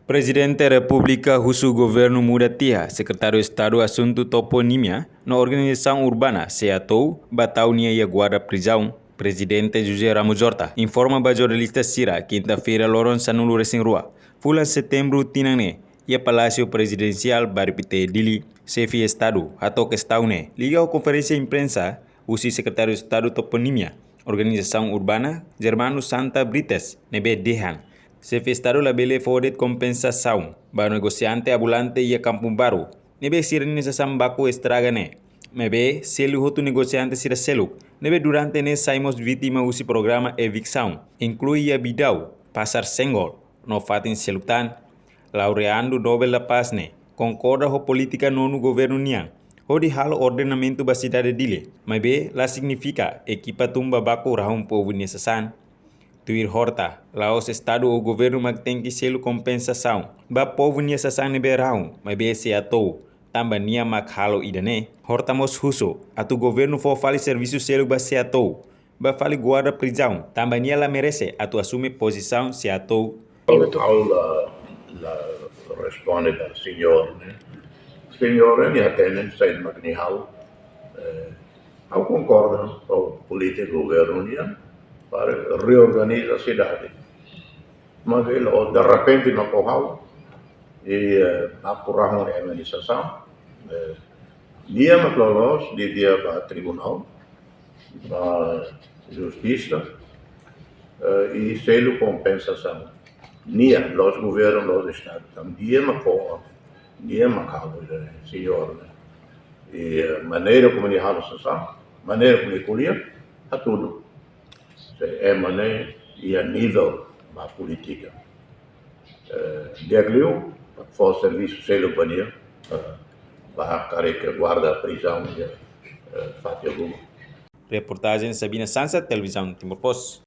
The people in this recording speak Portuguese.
Presidente da República Husu Governo Muda Tia, Secretário de Estado Assunto Toponímia, na Organização Urbana, CEATOU, Bataunia e a Guarda Prisão, Presidente José Ramos Horta, informa a jornalista Cira, quinta-feira, Loron Sanulo Recém-Rua, Fula Setembro Tinangne, e a Palácio Presidencial Baripite Dili, chefe de Estado, Hato Questaune, liga a conferência de imprensa, o Secretário de Estado Toponímia, Organização Urbana, Germano Santa Brites, Nebe Dehan, chefe de Estado labele forward compensação, para negociante ambulante e a Campo Baru, nebe sirenização baco estragane, nebe selu outro negociante sira selu, nebe durante ne saímos vítima usi programa evicção, inclui a bidau, passar sengol, no fatin selutan, laureando Nobel da Paz ne, concorda com política no governo niang, Hodi hal ordenamento da cidade dele, mas be lá significa equipa tumba baco rahum povo necessário. Tuir Horta, lá os Estado ou governo mag tem que selo compensação. Ba povo necessário neberão, mas be se atou. Tamba nia mag halo idane. Horta mos huso, atu governo for fale serviço selo ba se atou. Ba fale guarda prisão. Tamba nia la merece, atu assume posição se atou. Responde al signor, signore mi attende sei magnihal, ao concorda com a política do governo para reorganizar a cidade. Mas ele, de repente, não correu e apurou uma organização. Dia mas nós devia para o tribunal, para a justiça e selo compensação. Nia, os governos dos estados, dia mas correu, dia mas cabo, senhor. E maneira como ele rala a situação, maneira como ele colhia, a tudo. É maneira e a nível da política. Diaglio, for serviço selo bania, para careca guarda prisão e fatia. Reportagem Sabina Sansa, Televisão Timor Post.